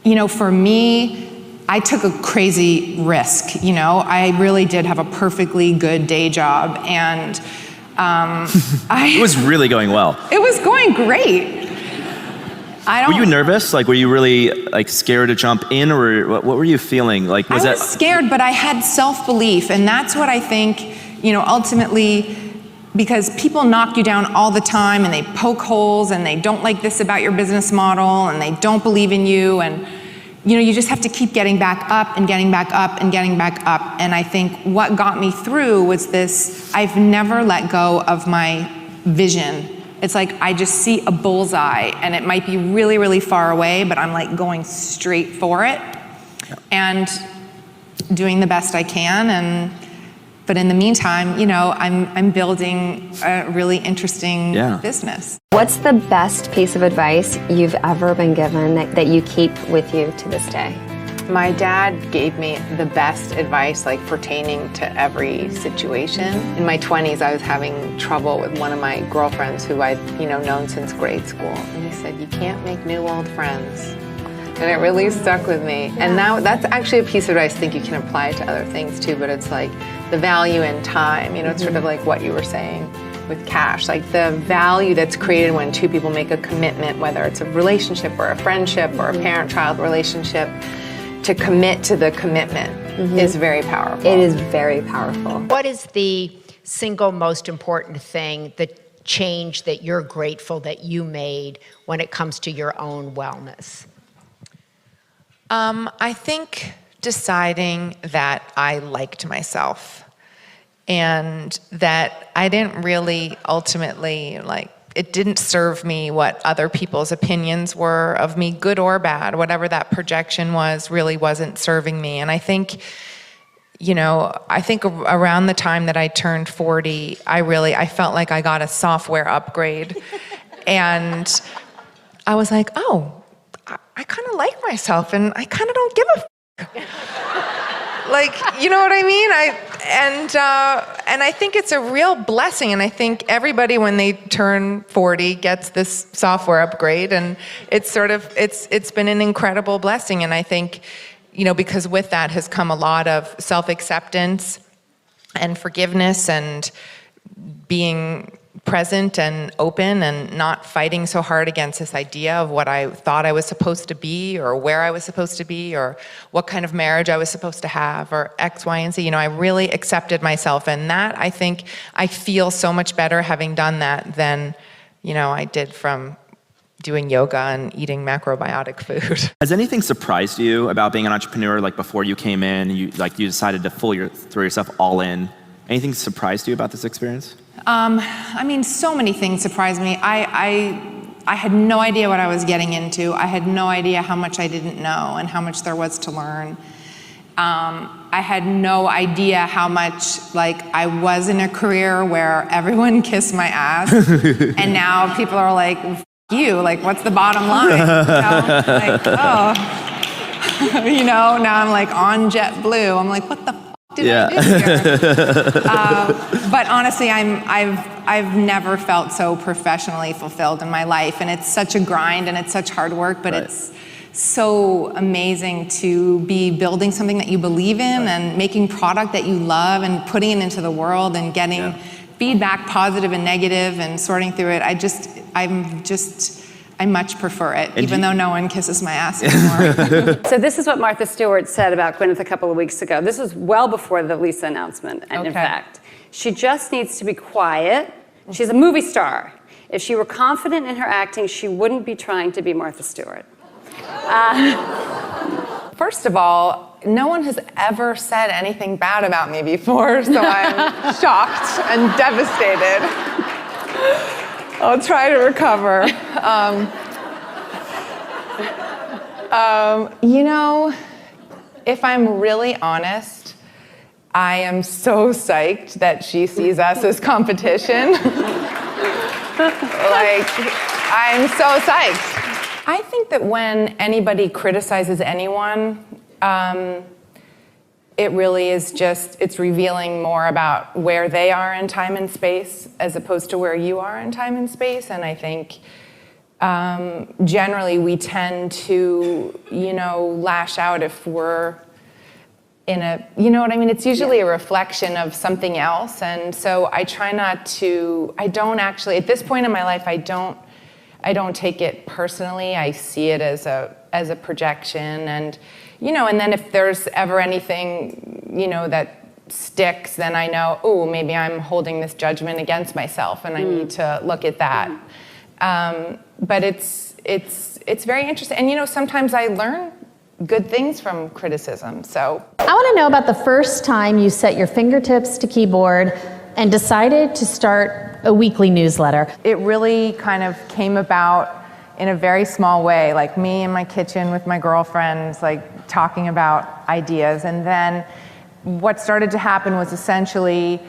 For me, I took a crazy risk. I really did have a perfectly good day job, and it was really going well. It was going great. Were you nervous? Were you really scared to jump in, or what were you feeling? I was scared, but I had self-belief, and that's what I think, ultimately, because people knock you down all the time, and they poke holes, and they don't like this about your business model, and they don't believe in you, and you just have to keep getting back up and getting back up and getting back up. And I think what got me through was this: I've never let go of my vision. It's I just see a bullseye, and it might be really, really far away, but I'm going straight for it and doing the best I can. But in the meantime, I'm building a really interesting business. What's the best piece of advice you've ever been given that you keep with you to this day? My dad gave me the best advice, pertaining to every situation. In my 20s, I was having trouble with one of my girlfriends who I'd, known since grade school. And he said, "You can't make new old friends." And it really stuck with me. Yeah. And that's actually a piece of advice I think you can apply to other things too, but it's the value in time. It's sort of what you were saying with cash, the value that's created when two people make a commitment, whether it's a relationship or a friendship or a parent-child relationship. To commit to the commitment is very powerful. It is very powerful. What is the single most important thing, the change that you're grateful that you made when it comes to your own wellness? I think deciding that I liked myself and that I didn't really ultimately it didn't serve me what other people's opinions were of me, good or bad. Whatever that projection was really wasn't serving me. And I think, around the time that I turned 40, I felt like I got a software upgrade. And I was like, oh, I kind of like myself, and I kind of don't give a you know what I mean? And I think it's a real blessing, and I think everybody when they turn 40 gets this software upgrade, and it's been an incredible blessing. And I think, because with that has come a lot of self-acceptance and forgiveness and being present and open and not fighting so hard against this idea of what I thought I was supposed to be or where I was supposed to be or what kind of marriage I was supposed to have or X, Y, and Z. I really accepted myself, and that I think I feel so much better having done that than, I did from doing yoga and eating macrobiotic food. Has anything surprised you about being an entrepreneur? Before you came in, you decided to throw yourself all in. Anything surprised you about this experience? So many things surprised me. I had no idea what I was getting into. I had no idea how much I didn't know and how much there was to learn. I had no idea how much I was in a career where everyone kissed my ass, and now people are like, "F you, what's the bottom line?" Now I'm on JetBlue. I'm like, what the did I do here? But honestly, I've never felt so professionally fulfilled in my life, and it's such a grind and it's such hard work, but it's so amazing to be building something that you believe in and making product that you love and putting it into the world and getting feedback, positive and negative, and sorting through it. I much prefer it, even though no one kisses my ass anymore. So this is what Martha Stewart said about Gwyneth a couple of weeks ago. This was well before the Lisa announcement, and in fact, she just needs to be quiet. She's a movie star. If she were confident in her acting, she wouldn't be trying to be Martha Stewart. First of all, no one has ever said anything bad about me before, so I'm shocked and devastated. I'll try to recover. If I'm really honest, I am so psyched that she sees us as competition. I'm so psyched. I think that when anybody criticizes anyone, it really is it's revealing more about where they are in time and space as opposed to where you are in time and space. And I think, generally we tend to, lash out if we're in a, it's usually a reflection of something else. And so I try not to, I don't actually, at this point in my life, I don't take it personally. I see it as a projection. And, and then if there's ever anything, that sticks, then I know, oh, maybe I'm holding this judgment against myself and I need to look at that. But it's very interesting. And, sometimes I learn good things from criticism, so. I want to know about the first time you set your fingertips to keyboard and decided to start a weekly newsletter. It really kind of came about in a very small way, like me in my kitchen with my girlfriends, like talking about ideas. And then what started to happen was essentially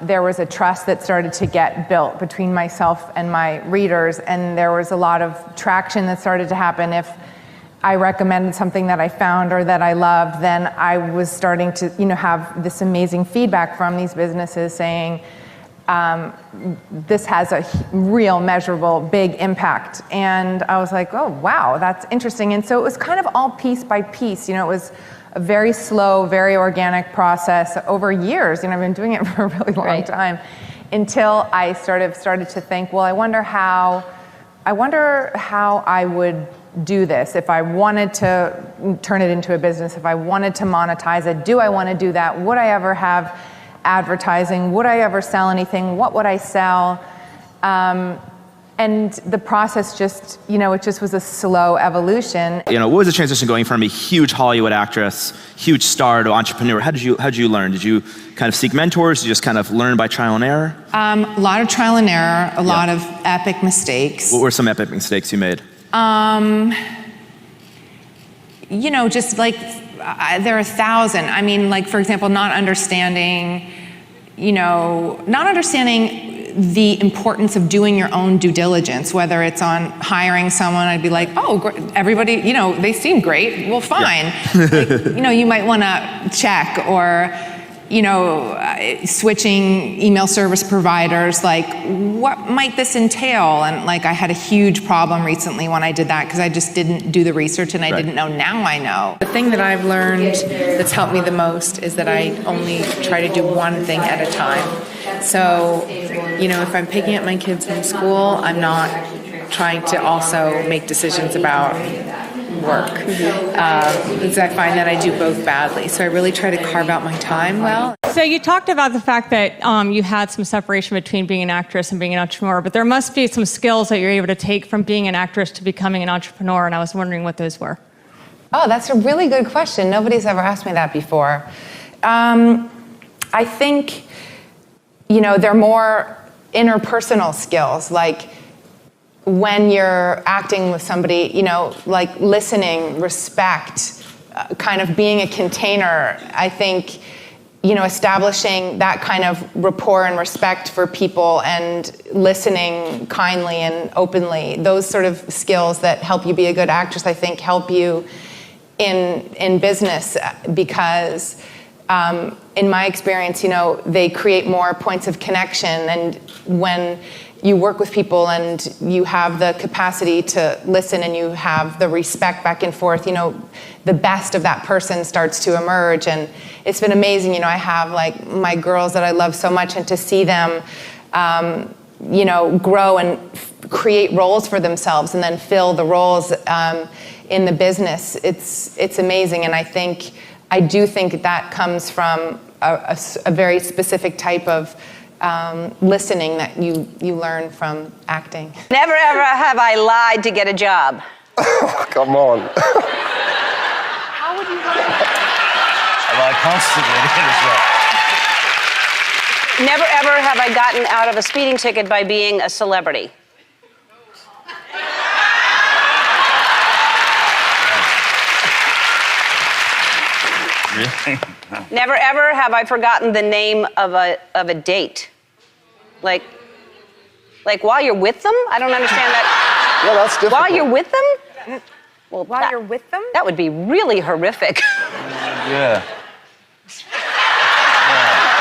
there was a trust that started to get built between myself and my readers, and there was a lot of traction that started to happen. If I recommended something that I found or that I loved, then I was starting to, have this amazing feedback from these businesses saying, this has a real measurable, big impact. And I was like, oh, wow, that's interesting. And so it was kind of all piece by piece. It was a very slow, very organic process over years. I've been doing it for a really long time until I started to think, well, I wonder how I would do this if I wanted to turn it into a business, if I wanted to monetize it. Do I want to do that? Would I ever have advertising? Would I ever sell anything? What would I sell? And the process just, it just was a slow evolution. What was the transition going from a huge Hollywood actress, huge star to entrepreneur? How did you learn? Did you kind of seek mentors? Did you just kind of learn by trial and error? A lot of trial and error, a lot of epic mistakes. What were some epic mistakes you made? Just like, there are 1,000. I mean, like, for example, not understanding the importance of doing your own due diligence, whether it's on hiring someone. I'd be like, oh, everybody, they seem great. Well, fine. Like, you might want to check, or, switching email service providers, like, what might this entail? And like, I had a huge problem recently when I did that because I just didn't do the research and I didn't know. Now I know. The thing that I've learned that's helped me the most is that I only try to do one thing at a time. So, if I'm picking up my kids from school, I'm not trying to also make decisions about work. Because I find that I do both badly. So I really try to carve out my time well. So you talked about the fact that you had some separation between being an actress and being an entrepreneur, but there must be some skills that you're able to take from being an actress to becoming an entrepreneur, and I was wondering what those were. Oh, that's a really good question. Nobody's ever asked me that before. I think, they're more interpersonal skills, like when you're acting with somebody, like listening, respect, kind of being a container. I think, establishing that kind of rapport and respect for people and listening kindly and openly, those sort of skills that help you be a good actress, I think help you in business because in my experience, they create more points of connection. And when you work with people and you have the capacity to listen and you have the respect back and forth, the best of that person starts to emerge. And it's been amazing. I have like my girls that I love so much, and to see them, grow and create roles for themselves and then fill the roles in the business. It's amazing. And I do think that comes from a very specific type of listening that you learn from acting. Never ever have I lied to get a job. Oh, come on. How would you lie? I lie constantly to get a job. Never ever have I gotten out of a speeding ticket by being a celebrity. Really? Never ever have I forgotten the name of a date. Like while you're with them? I don't understand that. Yeah, that's difficult. While you're with them? Well, While you're with them? That would be really horrific. Yeah.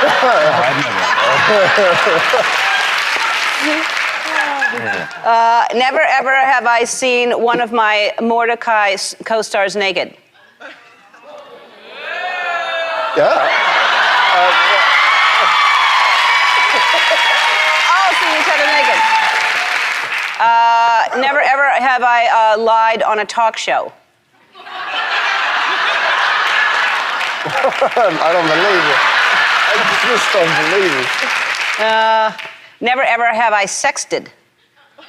I've never. Yeah. Never ever have I seen one of my Mordecai co-stars naked. Yeah. All seeing each other naked. Never ever have I lied on a talk show. I don't believe it. I just don't believe it. Never ever have I sexted. Oh,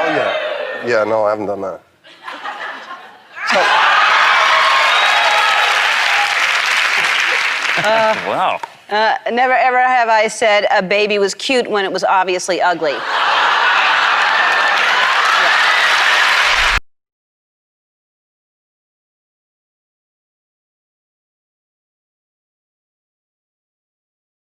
yeah. Yeah, no, I haven't done that. Wow. Never ever have I said a baby was cute when it was obviously ugly.